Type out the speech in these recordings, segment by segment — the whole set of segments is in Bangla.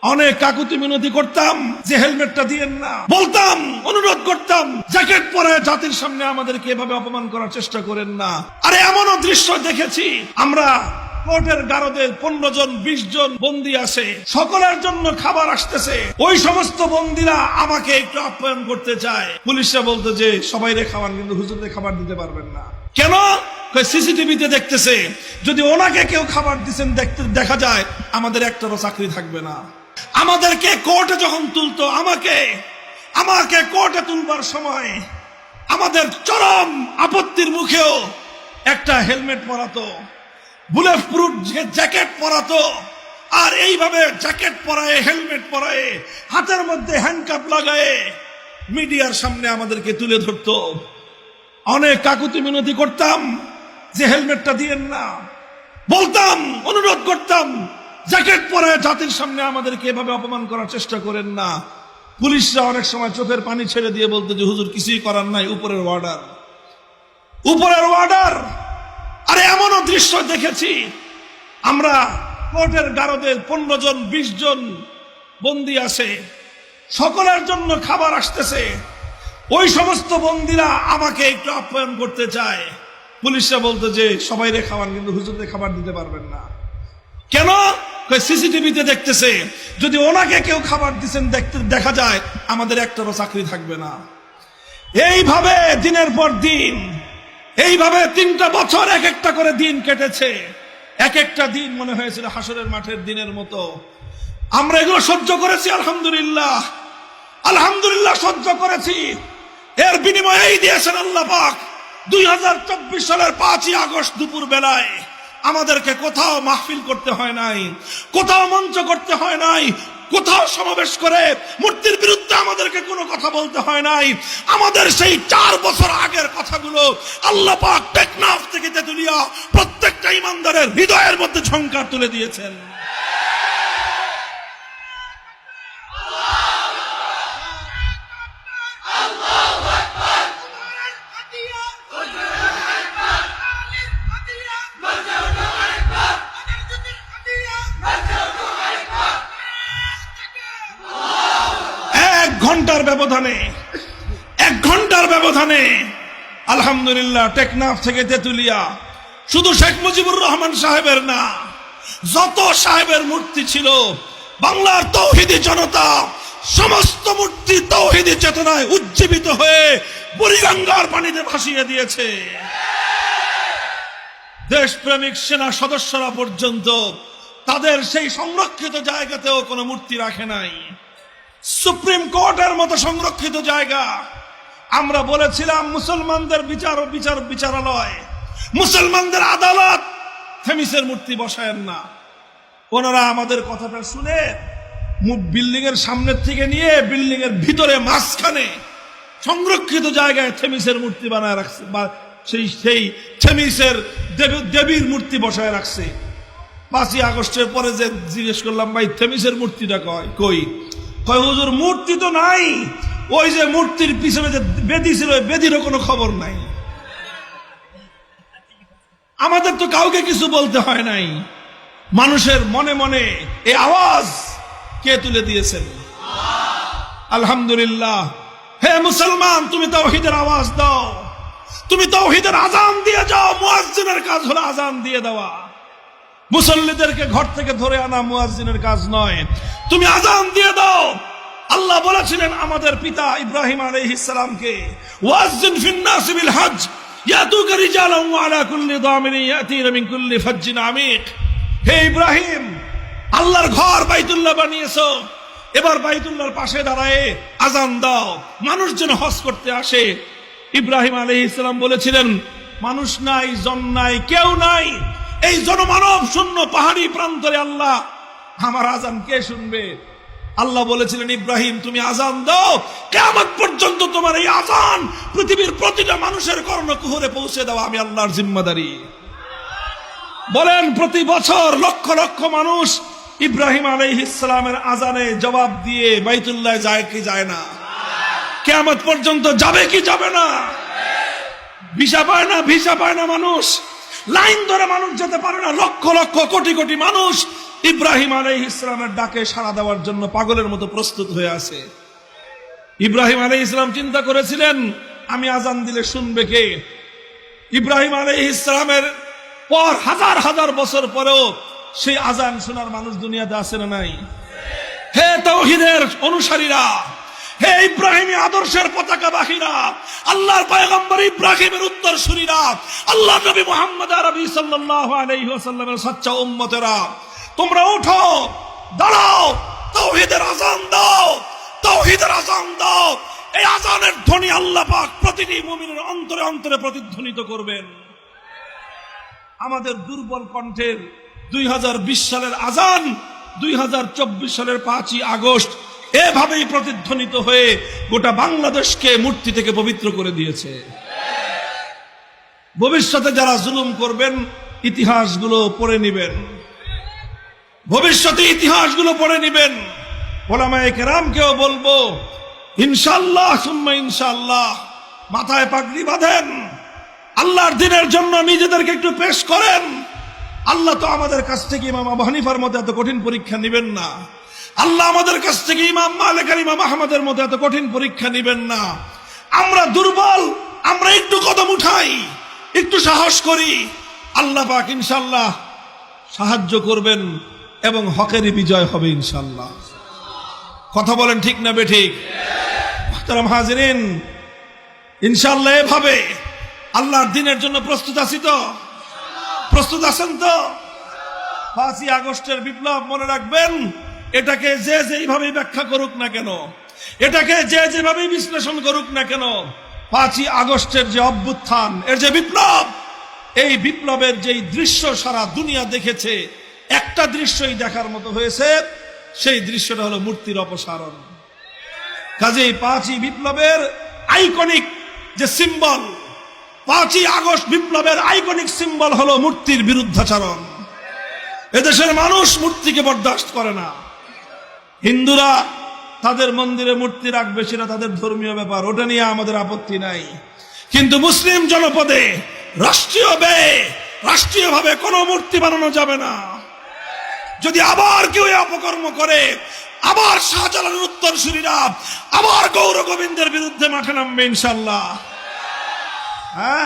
অনেক কাকুতি মিনতি করতাম যে হেলমেটটা দিয়েন না, বলতাম, অনুরোধ করতাম, জ্যাকেট পরে জাতির সামনে আমাদেরকে এভাবে অপমান করার চেষ্টা করেন না। আরে এমনও দৃশ্য দেখেছি, আমরা কোর্টের গারদে 15 জন 20 জন বন্দী আছে, সকলের জন্য খাবার আসতেছে, ওই সমস্ত বন্দীরা আমাকে একটু আপ্যায়ন করতে চায়, পুলিশরা বলতো যে সবাইরে খাবার, কিন্তু হুজুরদের খাবার দিতে পারবেন না। কেন? সিসিটিভিতে দেখতেছে, যদি ওনাকে কেউ খাবার দিচ্ছেন দেখা যায়, আমাদের একটারও চাকরি থাকবে না। আমাদেরকে কোর্টে যখন তুলতো, আমাকে কোর্টে তুলবার সময় আমাদের চরম আপত্তির মুখেও একটা হেলমেট পরাতো, বুলেট প্রুফ জ্যাকেট পরাতো, আর এইভাবে জ্যাকেট পরায়, হেলমেট পরায়, হাতের মধ্যে হ্যান্ডকাপ লাগায় মিডিয়ার সামনে আমাদেরকে তুলে ধরতো। অনেক কাকুতি মিনতি করতাম যে হেলমেটটা দিয়েন না, বলতাম, অনুরোধ করতাম, জ্যাকেট পরে জাতির সামনে আমাদেরকে এভাবে অপমান করার চেষ্টা করেন না। পুলিশরা অনেক সময় চোখের পানি ছেড়ে দিয়ে বলতো যে হুজুর কিছুই করার নাই, উপরের অর্ডার, উপরের অর্ডার। আরে এমনও দৃশ্য দেখেছি, আমরা কোর্টের গারদে 15 জন 20 জন বন্দী আছে, সকলের জন্য খাবার আসতেছে, ওই সমস্ত বন্দীরা আমাকে একটু আপ্যায়ন করতে চায়, পুলিশরা বলতো যে সবাইরে খাবার, কিন্তু হুজুরদের খাবার দিতে পারবেন না। কেন? সিসিটিভিতে দেখতেছে, যদি ওনাকে কেউ খাবার দিচ্ছেন দেখা যায়, আমাদের একটারও চাকরি থাকবে না। এইভাবে দিনের পর দিন, এইভাবে 3টা বছর এক একটা করে দিন কেটেছে, এক একটা দিন মনে হয়েছিল হাসরের মাঠের দিনের মতো। আমরা এগুলো সহ্য করেছি, আলহামদুলিল্লাহ, আলহামদুলিল্লাহ সহ্য করেছি। এর বিনিময়ে এই দিয়েছেন আল্লাহ পাক, 2024 সালের 5ই আগস্ট দুপুর বেলায় আমাদেরকে কোথাও মাহফিল করতে হয় নাই, কোথাও মঞ্চ করতে হয় নাই, কোথাও সমাবেশ করে মূর্তির বিরুদ্ধে আমাদেরকে কোনো কথা বলতে হয় নাই। আমাদের সেই 4 বছর আগের কথাগুলো আল্লাহ পাক টেকনাফ থেকে তেতুলিয়া প্রত্যেকটা ইমানদারের হৃদয়ের মধ্যে ঝংকার তুলে দিয়েছেন। এক ঘন্টার ব্যবধানে আলহামদুলিল্লাহ টেকনাফ থেকে তেতুলিয়া শুধু শেখ মুজিবুর রহমান সাহেবের না, যত সাহেবের মূর্তি ছিল, বাংলার তৌহিদি জনতা সমস্ত মূর্তি তৌহিদি চেতনায় উজ্জীবিত হয়ে বুড়িগঙ্গার পানিতে ভাসিয়ে দিয়েছে। দেশপ্রেমিক সেনা সদস্যরা পর্যন্ত তাদের সেই সংরক্ষিত জায়গাতেও কোনো মূর্তি রাখে নাই। সুপ্রিম কোর্টের মতো সংরক্ষিত জায়গা, আমরা বলেছিলাম মুসলমানদের বিচারালয়, মুসলমানদের আদালত, থেমিসের মূর্তি বসায়েন না। ওনারা আমাদের কথাটা শুনে বিল্ডিং এর সামনের থেকে নিয়ে বিল্ডিং এর ভিতরে মাঝখানে সংরক্ষিত জায়গায় থেমিসের মূর্তি বানায় রাখছে, বা সেই থেমিসের দেবীর মূর্তি বসায় রাখছে। 5ই আগস্টের পরে যে জিজ্ঞেস করলাম, ভাই থেমিসের মূর্তিটা কই? কয় হুজুর মূর্তি তো নাই, ওই যে মূর্তির পিছনে যে বেদি ছিল, ওই বেদিরও কোনো খবর নাই। আমাদের তো কাউকে কিছু বলতে হয় নাই, মানুষের মনে মনে এই আওয়াজ কে তুলে দিয়েছেন? আলহামদুলিল্লাহ। হে মুসলমান, তুমি তাওহীদের আওয়াজ দাও, তুমি তাওহীদের আযান দিয়ে যাও। মুয়াজ্জিনের কাজ হলো আযান দিয়ে দেওয়া, মুসল্লিদেরকে ঘর থেকে ধরে আনা মুয়াজ্জিনের কাজ নয়। তুমি আযান দিয়ে দাও। আল্লাহ বলেছিলেন আমাদের পিতা ইব্রাহিম আলাইহিস সালামকে, ওয়াজ্জিন ফিন নাস বিল হজ ইয়াতুকা রিজালান ওয়া আলা কুল্লি দামিরিন ইয়াতিনা মিন কুল্লি ফাজ্জিন আমিক। হে ইব্রাহিম, আল্লাহর ঘর বাইতুল্লাহ বানিয়েছো, এবার বাইতুল্লাহর পাশে দাঁড়ায় আযান দাও, মানুষ যেন হজ করতে আসে। ইব্রাহিম আলাইহিস সালাম বলেছিলেন, মানুষ নাই, জন নাই, কেউ নাই, এই জনমানব শূন্য পাহাড়ি প্রান্তরে আল্লাহ আমার আযান কে শুনবে? আল্লাহ বলেছিলেন, ইব্রাহিম তুমি আযান দাও, কিয়ামত পর্যন্ত তোমার এই আযান পৃথিবীর প্রতিটা মানুষের কর্ণকুহরে পৌঁছে দেওয়া আমি আল্লাহর জিম্মাদারি। বলেন, প্রতি বছর লক্ষ লক্ষ মানুষ ইব্রাহিম আলাইহিস সালামের আযানে জবাব দিয়ে বাইতুল্লাহ যায় কি যায় না? কিয়ামত পর্যন্ত যাবে কি যাবে না? ভিসা পায় না মানুষ, লাইন ধরে মানুষ যেতে পারে না, লক্ষ লক্ষ কোটি কোটি মানুষ ইব্রাহিম আলাইহিস সালামের ডাকে সাড়া দেওয়ার জন্য পাগলের মতো প্রস্তুত হয়ে আছে। ইব্রাহিম আলাইহিস সালাম চিন্তা করেছিলেন, আমি আজান দিলে শুনবে কে? ইব্রাহিম আলাইহিস সালামের পর হাজার হাজার বছর পরেও সেই আজান শোনার মানুষ দুনিয়াতে আছে না নাই? হে তাওহীদের অনুসারীরা, হে ইব্রাহিমী আদর্শের পতাকাবাহীরা, আল্লাহর পয়গম্বর ইব্রাহিমের উত্তরসূরিরা, আল্লাহর নবী মুহাম্মদ আরবি সাল্লাল্লাহু আলাইহি ওয়াসাল্লামের সচ্চা উম্মতেরা, তোমরা উঠো, দাঁড়াও, তাওহীদের আজান দাও, তাওহীদের আজান দাও। এই আজানের ধ্বনি আল্লাহ পাক প্রতিটি মুমিনের অন্তরে অন্তরে প্রতিধ্বনিত করবেন। আমাদের দুর্বল কণ্ঠের 2020 সালের আজান 2024 সালের 5ই আগস্ট এভাবেই প্রতিধ্বনিত হয়ে গোটা বাংলাদেশকে মূর্তি থেকে পবিত্র করে দিয়েছে। ভবিষ্যতে যারা জুলুম করবেন ইতিহাসগুলো পড়ে নিবেন, ভবিষ্যতে ইতিহাসগুলো পড়ে নিবেন। ওলামায়ে কেরামকেও বলবো, ইনশাআল্লাহ সুম্মা ইনশাআল্লাহ মাথায় পাগড়ি বাঁধেন, আল্লাহর দিনের জন্য নিজেদেরকে একটু পেশ করেন। আল্লাহ তো আমাদের কাছ থেকে ইমাম আবু হানিফার মতো এত কঠিন পরীক্ষা নেবেন না। আল্লাহ আমাদের কাছ থেকে ইমাম মালিক আর ইমাম আহমদের মতো এত কঠিন পরীক্ষা নেবেন না। আমরা দুর্বল, আমরা একটু কদম উঠাই, একটু সাহস করি, আল্লাহ পাক ইনশাআল্লাহ সাহায্য করবেন এবং হকেরই বিজয় হবে ইনশাআল্লাহ। কথা বলেন ঠিক না বেঠিক? মুহতারাম হাজিরিন, ইনশাআল্লাহ এভাবে আল্লাহর দিনের জন্য প্রস্তুত আছি তো? প্রস্তুত আছেন তো? 5ই আগস্টের বিপ্লব মনে রাখবেন, এটাকে যে যেইভাবে ব্যাখ্যা করুক না কেন, এটাকে যে যেভাবে বিশ্লেষণ করুক না কেন, 5ই আগস্টের যে অভ্যুত্থান, এর যে বিপ্লব, এই বিপ্লবের যেই দৃশ্য সারা দুনিয়া দেখেছে, একটা দৃশ্যই দেখার মতো হয়েছে, সেই দৃশ্যটা হলো মূর্তির অপসারণ। কাজেই 5ই বিপ্লবের আইকনিক যে সিম্বল, 5ই আগস্ট বিপ্লবের আইকনিক সিম্বল হলো মূর্তির বিরুদ্ধাচরণ। এদেশের মানুষ মূর্তিকে বরদাস্ত করে না। হিন্দুরা তাদের মন্দিরে মূর্তি রাখবে, সেটা তাদের ধর্মীয় ব্যাপার, ওটা নিয়ে আমাদের আপত্তি নাই। কিন্তু মুসলিম জনপদে রাষ্ট্রীয়ভাবে কোনো মূর্তি বানানো যাবে না। যদি আবার কেউ অপকর্ম করে, আবার শাহজালালের উত্তরসূরিরা আবার গৌর গোবিন্দের বিরুদ্ধে মাঠে নামবে ইনশাআল্লাহ। হ্যাঁ,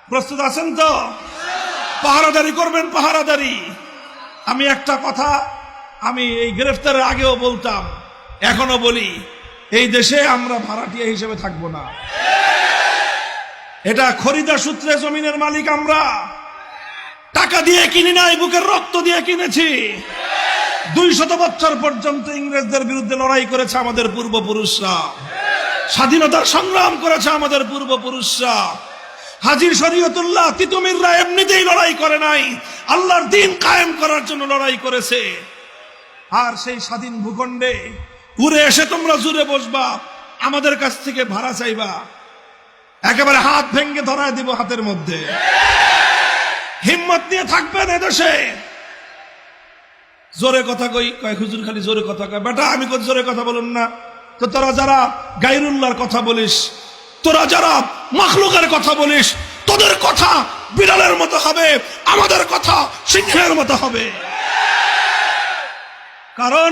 প্রস্তুত আছেন তো? পাহারাদারি করবেন, পাহারাদারি। আমি একটা কথা আমি এই গ্রেফতারের আগেও বলতাম, এখনো বলি, এই দেশে আমরা ভাড়াটিয়া হিসেবে থাকবো না। এটা খরিদা সূত্রে জমিনের মালিক আমরা। টাকা দিয়ে কিনি নাই, বুকের রক্ত দিয়ে কিনেছি। 200 বছর পর্যন্ত ইংরেজদের বিরুদ্ধে লড়াই করেছে আমাদের পূর্বপুরুষরা, স্বাধীনতার সংগ্রাম করেছে আমাদের পূর্বপুরুষরা। হাজির শরীয়তুল্লাহ তিতুমিররা এমনিতেই লড়াই করে নাই, আল্লাহর দ্বীন কায়েম করার জন্য লড়াই করেছে। আর সেই স্বাধীন ভূখণ্ডে উড়ে এসে তোমরা জুড়ে বসবা, আমাদের কাছ থেকে ভাড়া চাইবা, একেবারে হাত ভেঙ্গে ধরায় দিব হাতের মধ্যে। হিম্মত নিয়ে থাকবেন এদেশে। জোরে কথা কই, কয় হুজুর খালি জোরে কথা কয়। বেটা, আমি জোরে কথা বলুন না তো? তোরা যারা গায়রুল্লাহর কথা বলিস, তোরা যারা মাখলুকের কথা বলিস, তোদের কথা বিড়ালের মতো হবে, আমাদের কথা সিংহের মতো হবে। কারণ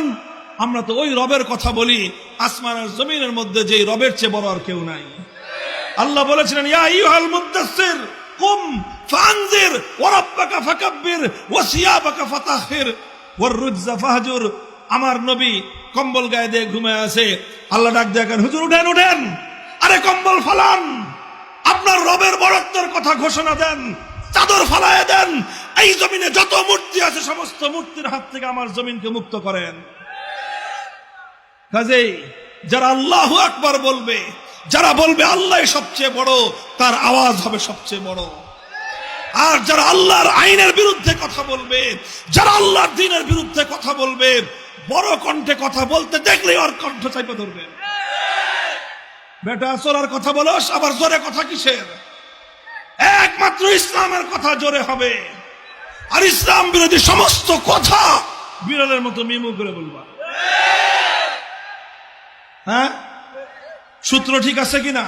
আমরা তো ওই রবের কথা বলি, আসমান আর জমিনের মধ্যে যেই রবের চেয়ে বড় আর কেউ নাই। আল্লাহ বলেছিলেন, ইয়া আইয়ুহাল মুদ্দাসসির কুম ফানজির ওয়া রাব্বাকা ফাকাব্বির ওয়া সিয়াবাকা ফাতাহহির ওয়ার রুজা ফাহজুর। আমার নবী কম্বল গায়ে দিয়ে ঘুমায় আছে, আল্লাহ ডাক দেন, হুজুর উঠেন উঠেন, আরে কম্বল ফালান, আপনার রবের বরত্বের কথা ঘোষণা দেন, চাদর ফালায় দেন, এই জমিনে যত মূর্তি আছে সমস্ত মূর্তির হাত থেকে আমার জমিনকে মুক্ত করেন। কাজেই যারা আল্লাহু আকবার বলবে, যারা বলবে আল্লাহ সবচেয়ে বড়, তার আওয়াজ হবে সবচেয়ে বড়। আর যারা আল্লাহর আইনের বিরুদ্ধে কথা বলবে, যারা আল্লাহর দ্বীনের বিরুদ্ধে কথা বলবে, বড় কণ্ঠে কথা বলতে দেখলে ওর কণ্ঠ চাইপে ধরবে। বেটা, চোরার কথা বলস, আবার জোরে কথা কিসের? একমাত্র ইসলামের কথা জোরে হবে, আর ইসলাম বিরোধী সমস্ত কথা বিড়ালের মতো মিমু করে বলবা। হ্যাঁ, সূত্র ঠিক আছে কিনা?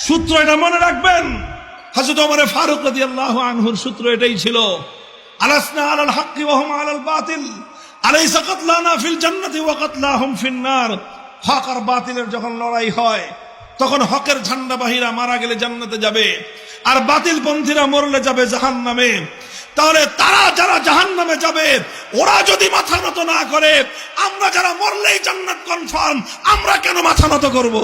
সূত্র এটা মনে রাখবেন। হযরত ওমর ফারুক রাদিয়াল্লাহু আনহুর সূত্র এটাই ছিল, আলাসনা আলাল হাক্কি ওয়া হুম আলাল বাতিল আলাইসা কাতলানা ফিল জান্নাতি ওয়া কাতলাহুম ফিন নার। হক আর বাতিলের যখন লড়াই হয় তখন হকের ঝান্ডাবাহীরা মারা গেলে জান্নাতে যাবে, আর বাতিল পন্থীরা মরলে যাবে জাহান্নামে। তাহলে তারা যারা জাহান্নামে যাবে, ওরা যদি মাথা নত না করে, আমরা যারা মরলেই জান্নাত কনফার্ম, আমরা কেন মাথা নত করব?